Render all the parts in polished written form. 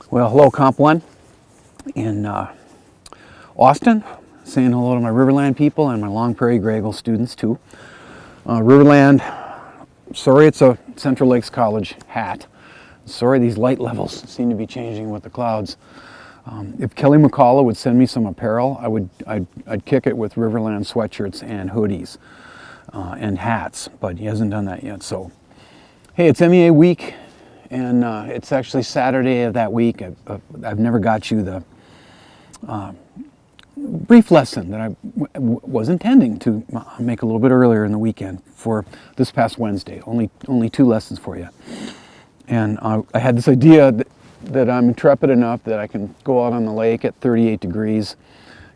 Well, hello, Comp 1 in Austin. Saying hello to my Riverland people and my Long Prairie Grayville students, too. Riverland, sorry it's a Central Lakes College hat. Sorry these light levels seem to be changing with the clouds. If Kelly McCullough would send me some apparel, I'd kick it with Riverland sweatshirts and hoodies and hats, but he hasn't done that yet. So, hey, it's MEA week. And it's actually Saturday of that week. I've never got you the brief lesson that I was intending to make a little bit earlier in the weekend for this past Wednesday. Only 2 lessons for you. And I had this idea that I'm intrepid enough that I can go out on the lake at 38 degrees,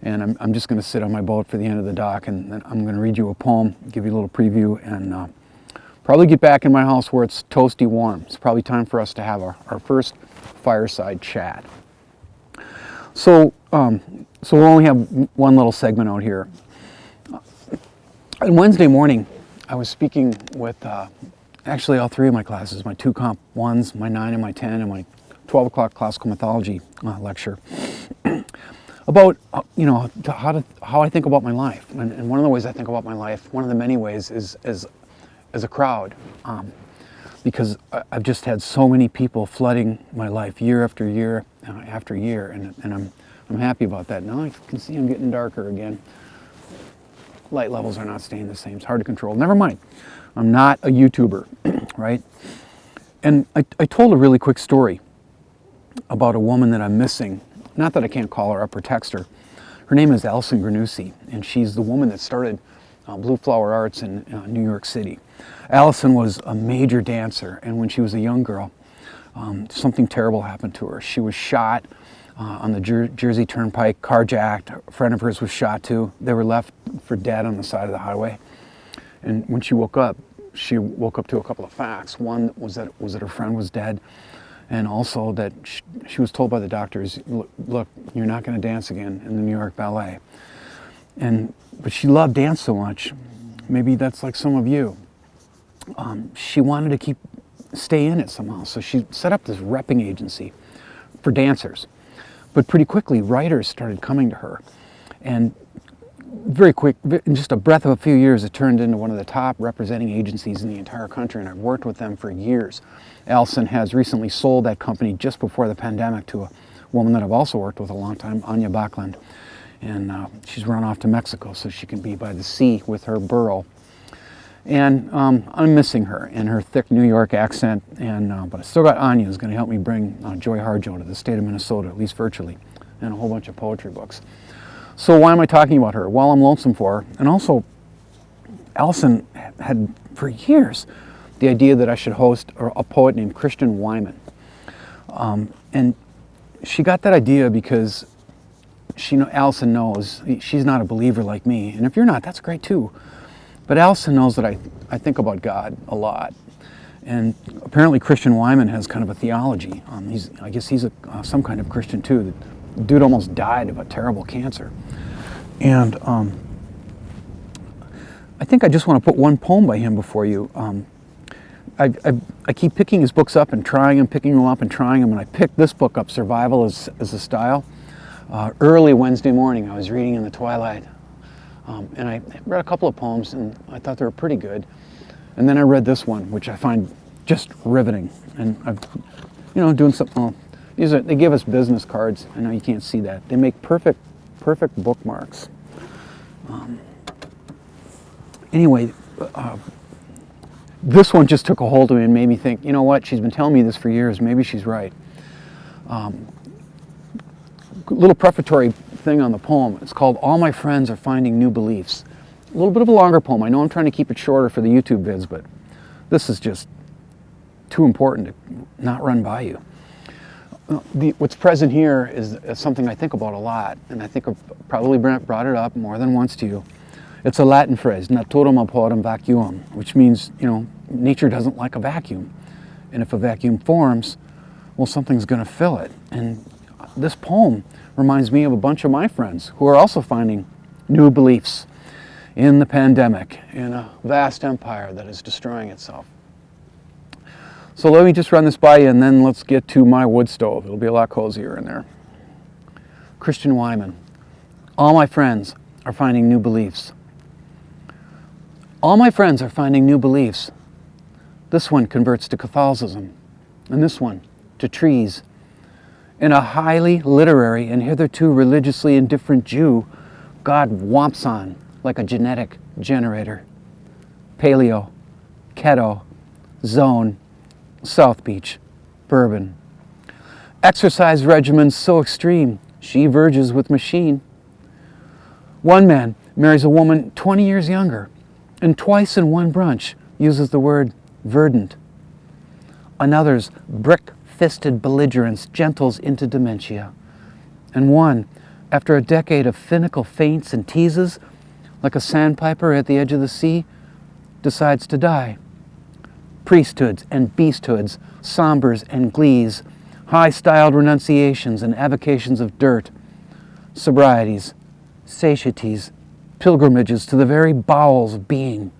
and I'm just going to sit on my boat for the end of the dock, and then I'm going to read you a poem, give you a little preview, and probably get back in my house where it's toasty warm. It's probably time for us to have our first Fireside Chat. So we'll only have one little segment out here. On Wednesday morning, I was speaking with actually all 3 of my classes, my 2 Comp 1s, my 9 and my 10, and my 12 o'clock classical mythology lecture, about how I think about my life. And one of the ways I think about my life, one of the many ways, is as a crowd, because I've just had so many people flooding my life year after year after year, and I'm happy about that. Now I can see I'm getting darker again. Light levels are not staying the same. It's hard to control. Never mind. I'm not a YouTuber, right? And I told a really quick story about a woman that I'm missing. Not that I can't call her up or text her. Her name is Allison Granucci, and she's the woman that started Blue Flower Arts in New York City. Allison was a major dancer, and when she was a young girl, something terrible happened to her. She was shot on the Jersey Turnpike, carjacked. A friend of hers was shot too. They were left for dead on the side of the highway. And when she woke up to a couple of facts. One was that her friend was dead, and also that she was told by the doctors, look, you're not going to dance again in the New York Ballet. But she loved dance so much, maybe that's like some of you. She wanted to stay in it somehow, so she set up this repping agency for dancers. But pretty quickly, writers started coming to her, and very quick, in just a breath of a few years, it turned into one of the top representing agencies in the entire country, and I've worked with them for years. Allison has recently sold that company just before the pandemic to a woman that I've also worked with a long time, Anya Bachland. And she's run off to Mexico so she can be by the sea with her burro. And I'm missing her and her thick New York accent, but I still got Anya, who's going to help me bring Joy Harjo to the state of Minnesota, at least virtually, and a whole bunch of poetry books. So why am I talking about her? Well, I'm lonesome for her. And also, Allison had, for years, the idea that I should host a poet named Christian Wiman. And she got that idea because Allison knows she's not a believer like me, and if you're not, that's great too. But Allison knows that I think about God a lot, and apparently Christian Wiman has kind of a theology. I guess he's some kind of Christian too. The dude almost died of a terrible cancer, and I think I just want to put one poem by him before you. I keep picking his books up and trying them, picking them up and trying them, and I picked this book up, Survival as a Style. Early Wednesday morning, I was reading in the twilight, and I read a couple of poems, and I thought they were pretty good. And then I read this one, which I find just riveting. And I'm doing something. They give us business cards. I know you can't see that. They make perfect bookmarks. Anyway, this one just took a hold of me and made me think, you know what? She's been telling me this for years. Maybe she's right. Little prefatory thing on the poem. It's called All My Friends Are Finding New Beliefs. A little bit of a longer poem. I know I'm trying to keep it shorter for the YouTube vids, but this is just too important to not run by you. What's present here is something I think about a lot, and I think I've probably brought it up more than once to you. It's a Latin phrase, naturam abhorrem vacuum, which means, nature doesn't like a vacuum. And if a vacuum forms, well, something's going to fill it. And this poem reminds me of a bunch of my friends who are also finding new beliefs in the pandemic, in a vast empire that is destroying itself. So let me just run this by you, and then let's get to my wood stove. It'll be a lot cozier in there. Christian Wiman. All my friends are finding new beliefs. All my friends are finding new beliefs. This one converts to Catholicism, and this one to trees. In a highly literary and hitherto religiously indifferent Jew, God whomps on like a genetic generator. Paleo, keto, zone, South Beach, bourbon. Exercise regimens so extreme, she verges with machine. One man marries a woman 20 years younger, and twice in one brunch uses the word verdant. Another's brick-fisted belligerence gentles into dementia. And one, after a decade of finical feints and teases, like a sandpiper at the edge of the sea, decides to die. Priesthoods and beasthoods, sombers and glees, high-styled renunciations and avocations of dirt, sobrieties, satieties, pilgrimages to the very bowels of being.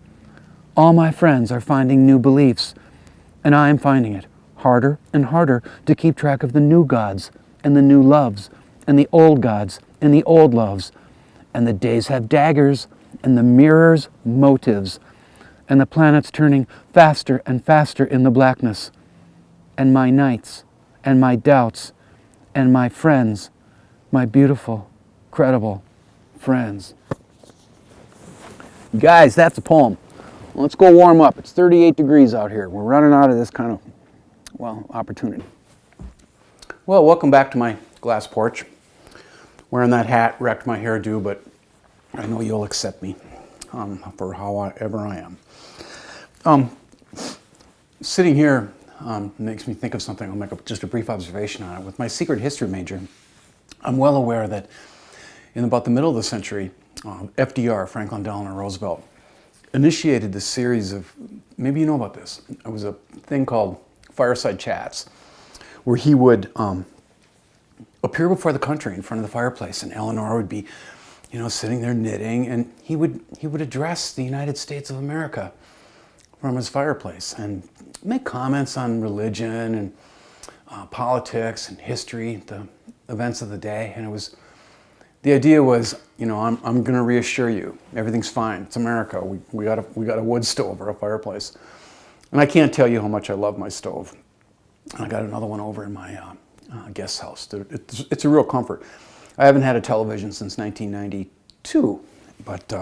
All my friends are finding new beliefs, and I am finding it harder and harder to keep track of the new gods and the new loves and the old gods and the old loves. And the days have daggers and the mirrors motives, and the planets turning faster and faster in the blackness, and my nights, and my doubts, and my friends, my beautiful, credible friends. Guys, that's a poem. Let's go warm up. It's 38 degrees out here. We're running out of this kind of, opportunity. Well, welcome back to my glass porch. Wearing that hat wrecked my hairdo, but I know you'll accept me for however I am. Sitting here makes me think of something. I'll make just a brief observation on it. With my secret history major, I'm well aware that in about the middle of the century, FDR, Franklin Delano Roosevelt, initiated this series of, maybe you know about this, it was a thing called Fireside Chats, where he would appear before the country in front of the fireplace, and Eleanor would be, sitting there knitting, and he would address the United States of America from his fireplace and make comments on religion and politics and history, the events of the day. And the idea was, I'm going to reassure you, everything's fine. It's America. We got a wood stove or a fireplace, and I can't tell you how much I love my stove. I got another one over in my guest house. It's a real comfort. I haven't had a television since 1992, but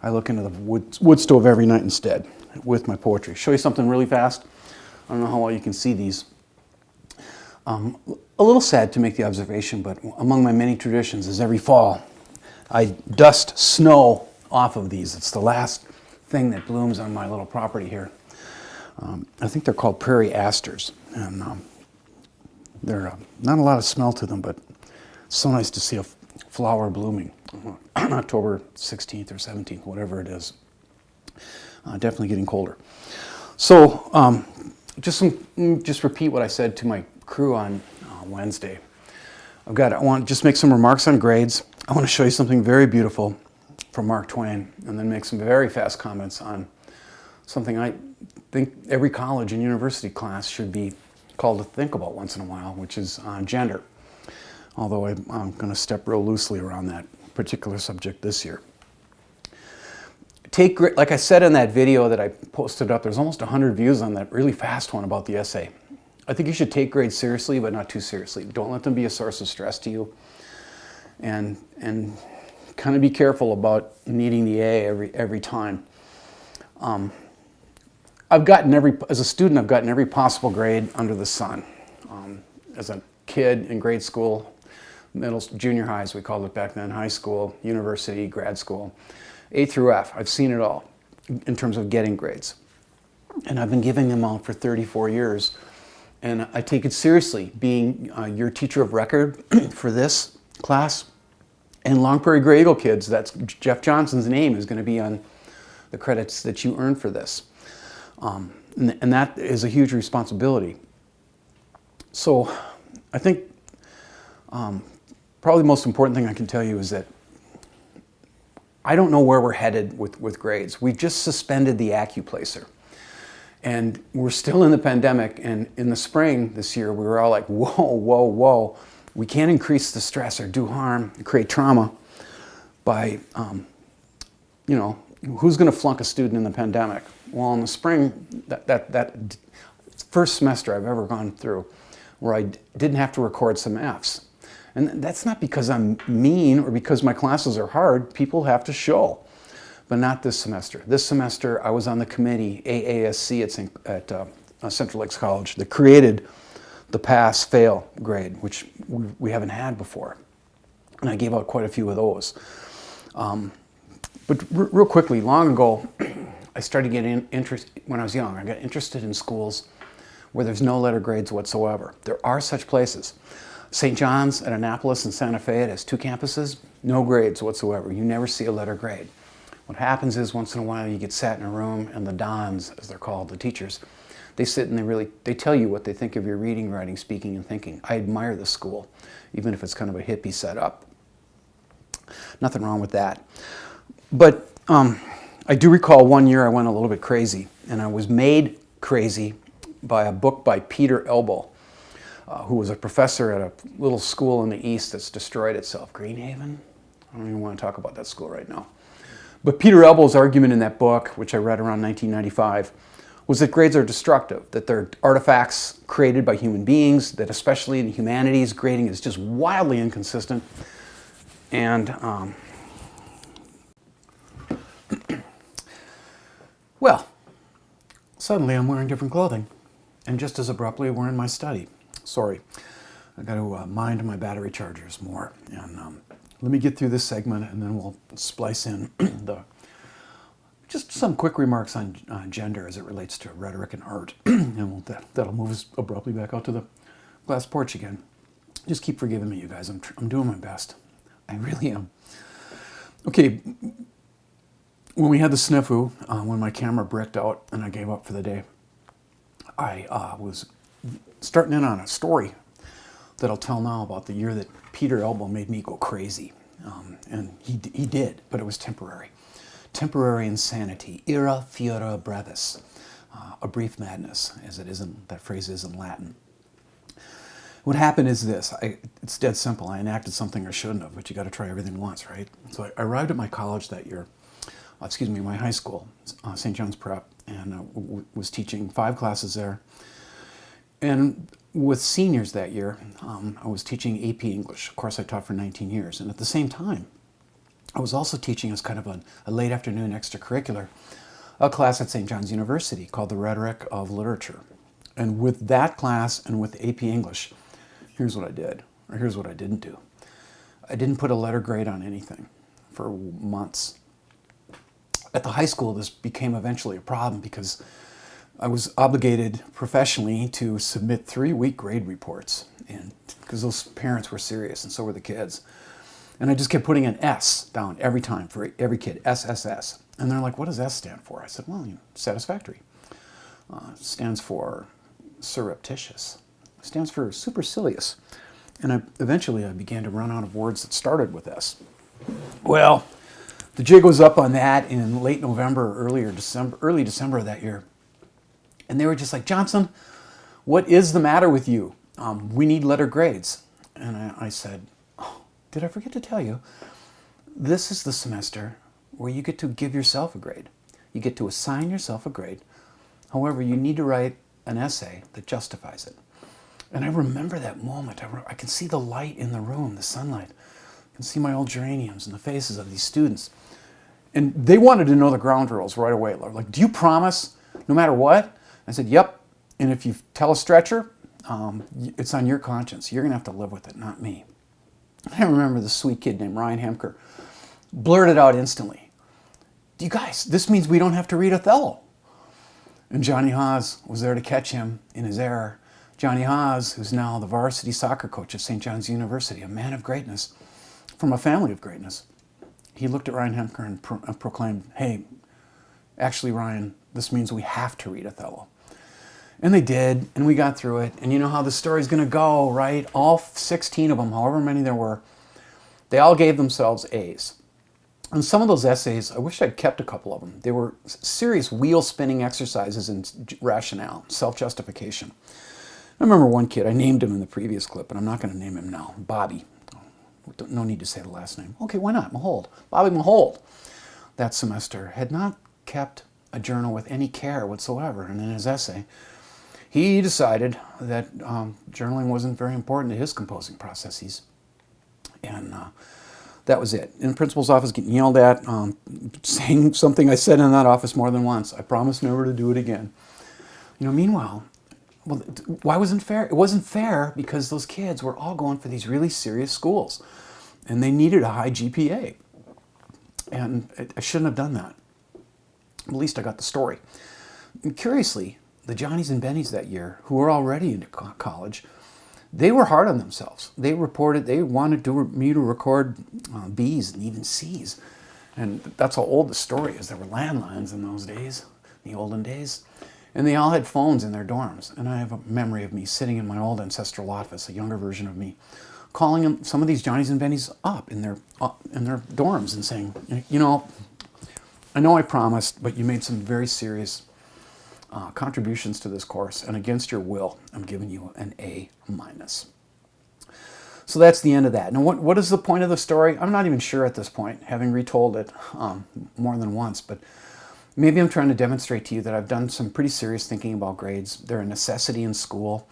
I look into the wood stove every night instead with my poetry. Show you something really fast. I don't know how well you can see these. A little sad to make the observation, but among my many traditions is every fall I dust snow off of these. It's the last thing that blooms on my little property here. I think they're called prairie asters, and they're not a lot of smell to them, but it's so nice to see a flower blooming on October 16th or 17th, whatever it is. Definitely getting colder. So just repeat what I said to my crew on Wednesday. I want to just make some remarks on grades. I want to show you something very beautiful from Mark Twain, and then make some very fast comments on something I think every college and university class should be called to think about once in a while, which is gender. Although I'm going to step real loosely around that particular subject this year. Like I said in that video that I posted up, there's almost 100 views on that really fast one about the essay. I think you should take grades seriously, but not too seriously. Don't let them be a source of stress to you. And kind of be careful about needing the A every time. As a student, I've gotten every possible grade under the sun. As a kid in grade school, junior high as we called it back then, high school, university, grad school, A through F, I've seen it all in terms of getting grades. And I've been giving them out for 34 years. And I take it seriously, being your teacher of record for this class. And Long Prairie Grey Eagle kids, that's Jeff Johnson's name is going to be on the credits that you earn for this. And that is a huge responsibility. So I think probably the most important thing I can tell you is that I don't know where we're headed with grades. We've just suspended the AccuPlacer. And we're still in the pandemic, and in the spring this year, we were all like, whoa, whoa, whoa. We can't increase the stress or do harm, create trauma by, who's going to flunk a student in the pandemic? Well, in the spring, that first semester I've ever gone through where I didn't have to record some Fs. And that's not because I'm mean or because my classes are hard. People have to show. But not this semester. This semester, I was on the committee, AASC at Central Lakes College, that created the pass-fail grade, which we haven't had before. And I gave out quite a few of those. But real quickly, long ago, I started getting interested, when I was young, I got interested in schools where there's no letter grades whatsoever. There are such places. St. John's at Annapolis and Santa Fe, it has 2 campuses, no grades whatsoever. You never see a letter grade. What happens is once in a while you get sat in a room and the dons, as they're called, the teachers, they sit and they tell you what they think of your reading, writing, speaking, and thinking. I admire the school, even if it's kind of a hippie setup. Nothing wrong with that. But I do recall one year I went a little bit crazy, and I was made crazy by a book by Peter Elbow, who was a professor at a little school in the East that's destroyed itself. Greenhaven? I don't even want to talk about that school right now. But Peter Elbow's argument in that book, which I read around 1995, was that grades are destructive, that they're artifacts created by human beings, that especially in the humanities, grading is just wildly inconsistent. And, well, suddenly I'm wearing different clothing. And just as abruptly, we're in my study. Sorry, I got to mind my battery chargers more. And let me get through this segment, and then we'll splice in just some quick remarks on gender as it relates to rhetoric and art. And that'll move us abruptly back out to the glass porch again. Just keep forgiving me, you guys. I'm doing my best. I really am. Okay, when we had the snafu, when my camera bricked out and I gave up for the day, I was starting in on a story that I'll tell now about the year that Peter Elbow made me go crazy. And he did, but it was temporary. Temporary insanity, ira fiera brevis, a brief madness, as that phrase is in Latin. What happened is this, it's dead simple. I enacted something I shouldn't have, but you got to try everything once, right? So I arrived at my college that year, my high school, St. John's Prep, and was teaching 5 classes there. And with seniors that year, I was teaching AP English. Of course, I taught for 19 years. And at the same time, I was also teaching as kind of a late afternoon extracurricular, a class at St. John's University called The Rhetoric of Literature. And with that class and with AP English, here's what I did, or here's what I didn't do. I didn't put a letter grade on anything for months. At the high school, this became eventually a problem because I was obligated professionally to submit 3-week grade reports, and because those parents were serious and so were the kids. And I just kept putting an S down every time for every kid, SSS. And they're like, what does S stand for? I said, well, satisfactory. Stands for surreptitious. Stands for supercilious. And eventually I began to run out of words that started with S. Well, the jig was up on that in late November, early December of that year. And they were just like, Johnson, what is the matter with you? We need letter grades. And I said, oh, did I forget to tell you? This is the semester where you get to give yourself a grade. You get to assign yourself a grade. However, you need to write an essay that justifies it. And I remember that moment. I can see the light in the room, the sunlight. I can see my old geraniums and the faces of these students. And they wanted to know the ground rules right away. Like, do you promise no matter what? I said, yep. And if you tell a stretcher, it's on your conscience. You're going to have to live with it, not me. I remember this sweet kid named Ryan Hemker blurted out instantly, you guys, this means we don't have to read Othello. And Johnny Haas was there to catch him in his error. Johnny Haas, who's now the varsity soccer coach at St. John's University, a man of greatness, from a family of greatness. He looked at Ryan Hemker and proclaimed, hey, actually, Ryan, this means we have to read Othello. And they did, and we got through it. And you know how the story's going to go, right? All 16 of them, however many there were, they all gave themselves A's. And some of those essays, I wish I'd kept a couple of them. They were serious wheel-spinning exercises in rationale, self-justification. I remember one kid, I named him in the previous clip, but I'm not going to name him now. Bobby. No need to say the last name. Okay, why not? Mahold. Bobby Mahold, that semester, had not kept a journal with any care whatsoever. And in his essay, he decided that journaling wasn't very important to his composing processes. And that was it. In the principal's office, getting yelled at, saying something I said in that office more than once. I promise never to do it again. Meanwhile, well, why wasn't it fair? It wasn't fair because those kids were all going for these really serious schools, and they needed a high GPA. And I shouldn't have done that. At least I got the story. And curiously, the Johnnies and Bennies that year, who were already into college, they were hard on themselves. They reported they wanted me to record B's and even C's. And that's how old the story is. There were landlines in those days, the olden days. And they all had phones in their dorms. And I have a memory of me sitting in my old ancestral office, a younger version of me, calling them, some of these Johnnies and Bennies up in their dorms and saying, I know I promised, but you made some very serious contributions to this course, and against your will, I'm giving you an A-. So that's the end of that. Now, what is the point of the story? I'm not even sure at this point, having retold it more than once, but maybe I'm trying to demonstrate to you that I've done some pretty serious thinking about grades. They're a necessity in school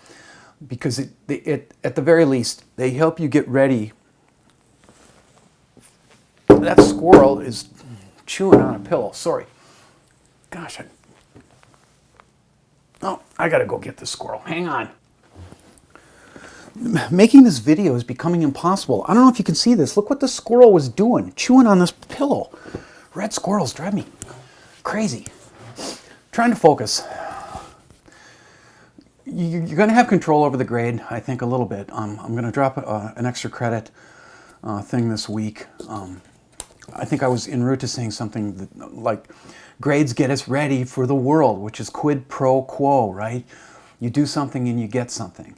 because at the very least, they help you get ready. That squirrel is chewing on a pillow. Sorry. Gosh, I gotta go get this squirrel. Hang on. Making this video is becoming impossible. I don't know if you can see this. Look what the squirrel was doing, chewing on this pillow. Red squirrels drive me crazy. Trying to focus. You're going to have control over the grade, I think, a little bit. I'm going to drop an extra credit thing this week. I think I was en route to saying something like, grades get us ready for the world, which is quid pro quo, right? You do something and you get something.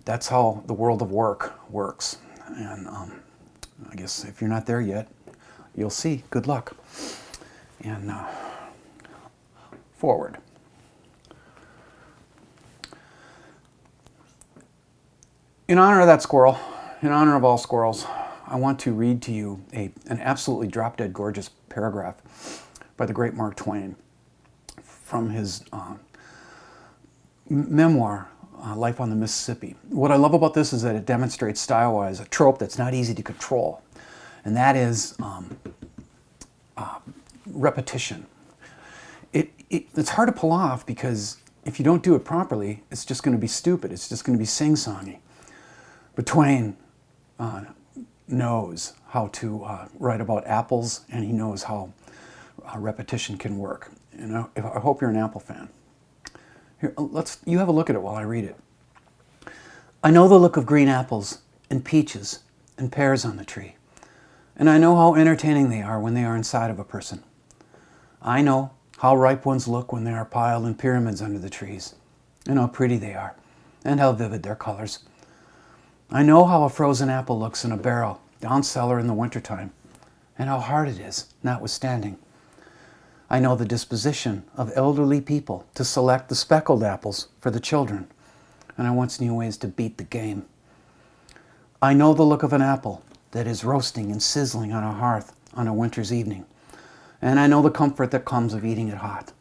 That's how the world of work works. And I guess if you're not there yet, you'll see. Good luck. And forward. In honor of that squirrel, in honor of all squirrels, I want to read to you an absolutely drop-dead gorgeous paragraph by the great Mark Twain from his memoir, Life on the Mississippi. What I love about this is that it demonstrates style-wise a trope that's not easy to control, and that is repetition. It's hard to pull off because if you don't do it properly, it's just going to be stupid. It's just going to be sing-songy. But Twain knows how to write about apples, and he knows how repetition can work. I hope you're an Apple fan. Here, you have a look at it while I read it. I know the look of green apples and peaches and pears on the tree, and I know how entertaining they are when they are inside of a person. I know how ripe ones look when they are piled in pyramids under the trees, and how pretty they are, and how vivid their colors. I know how a frozen apple looks in a barrel down cellar in the wintertime, and how hard it is, notwithstanding. I know the disposition of elderly people to select the speckled apples for the children, and I once knew ways to beat the game. I know the look of an apple that is roasting and sizzling on a hearth on a winter's evening, and I know the comfort that comes of eating it hot,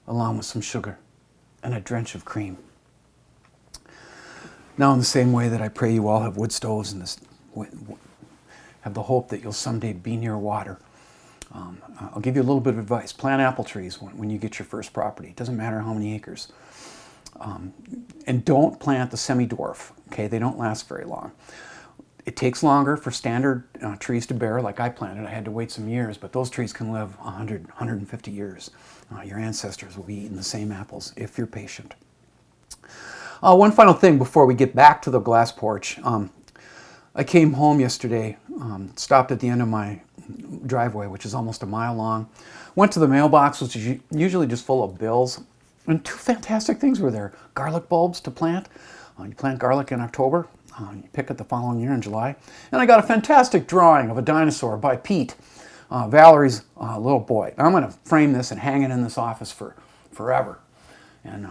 along with some sugar and a drench of cream. Now, in the same way that I pray you all have wood stoves and have the hope that you'll someday be near water, I'll give you a little bit of advice. Plant apple trees when you get your first property. It doesn't matter how many acres. And don't plant the semi-dwarf. Okay, they don't last very long. It takes longer for standard trees to bear, like I planted. I had to wait some years, but those trees can live 100, 150 years. Your ancestors will be eating the same apples if you're patient. One final thing before we get back to the glass porch. I came home yesterday, stopped at the end of my driveway, which is almost a mile long, went to the mailbox, which is usually just full of bills, and two fantastic things were there. Garlic bulbs to plant. You plant garlic in October, you pick it the following year in July. And I got a fantastic drawing of a dinosaur by Pete Valerie's little boy. I'm going to frame this and hang it in this office for forever. And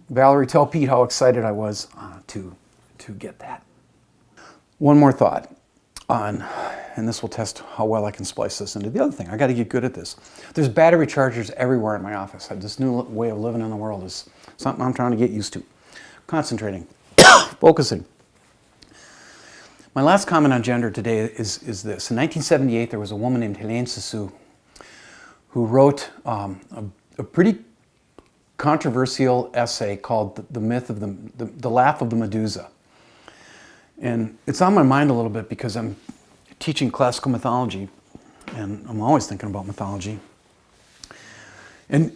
Valerie, tell Pete how excited I was to get that. One more thought on, and this will test how well I can splice this into the other thing. I got to get good at this. There's battery chargers everywhere in my office. This new way of living in the world is something I'm trying to get used to. Concentrating, focusing. My last comment on gender today is this. In 1978, there was a woman named Helene Cixous who wrote a pretty controversial essay called "The Myth of the Laugh of the Medusa." And it's on my mind a little bit because I'm teaching classical mythology, and I'm always thinking about mythology. And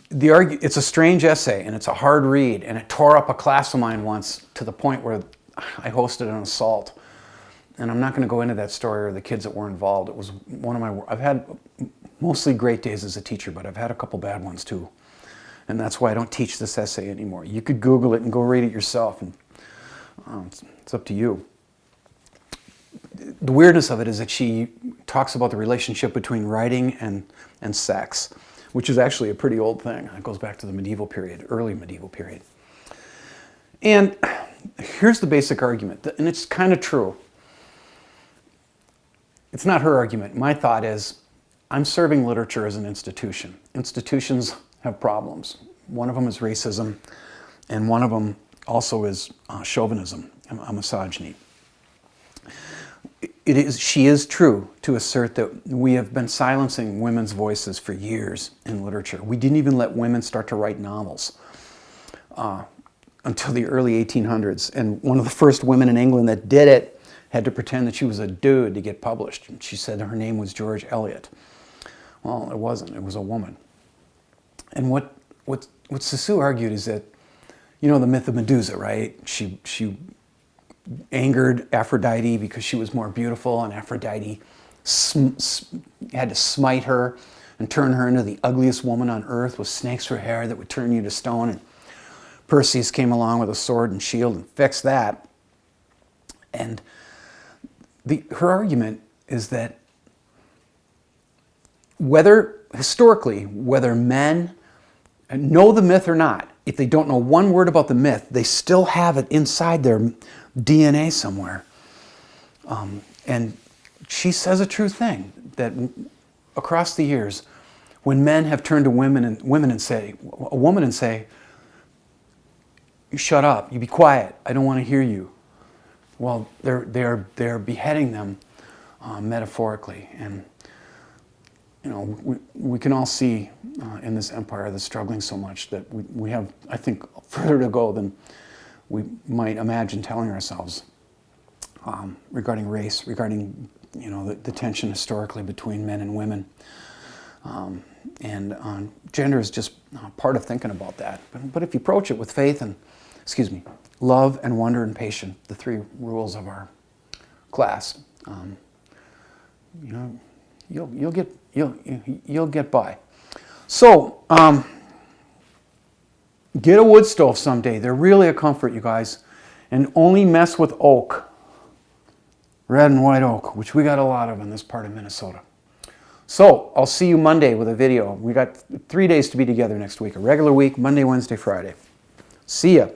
it's a strange essay, and it's a hard read, and it tore up a class of mine once to the point where I hosted an assault. And I'm not going to go into that story or the kids that were involved. It was one of my, I've had mostly great days as a teacher, but I've had a couple bad ones too. And that's why I don't teach this essay anymore. You could Google it and go read it yourself, and it's up to you. The weirdness of it is that she talks about the relationship between writing and sex, which is actually a pretty old thing. It goes back to the medieval period, early medieval period. And here's the basic argument, and it's kind of true. It's not her argument. My thought is, I'm serving literature as an institution. Institutions have problems. One of them is racism, and one of them also is chauvinism, misogyny. She is true to assert that we have been silencing women's voices for years in literature. We didn't even let women start to write novels until the early 1800s. And one of the first women in England that did it had to pretend that she was a dude to get published. She said her name was George Eliot. Well, it wasn't. It was a woman. And what Cixous argued is that, you know, the myth of Medusa, right? She angered Aphrodite because she was more beautiful, and Aphrodite had to smite her and turn her into the ugliest woman on earth with snakes for hair that would turn you to stone. And Perseus came along with a sword and shield and fixed that. And her argument is that historically, whether men know the myth or not, if they don't know one word about the myth, they still have it inside their DNA somewhere. And she says a true thing, that across the years, when men have turned to women and say, "You shut up, you be quiet, I don't want to hear you." Well, they're beheading them metaphorically, and you know, we can all see in this empire that's struggling so much that we have, I think, further to go than we might imagine telling ourselves regarding race, regarding, you know, the tension historically between men and women, and gender is just part of thinking about that. But if you approach it with faith and, love and wonder and patience, the three rules of our class, you know, you'll get by. So get a wood stove someday. They're really a comfort, you guys, and only mess with oak, red and white oak, which we got a lot of in this part of Minnesota. So I'll see you Monday with a video. We got 3 days to be together next week, a regular week, Monday, Wednesday, Friday. See ya.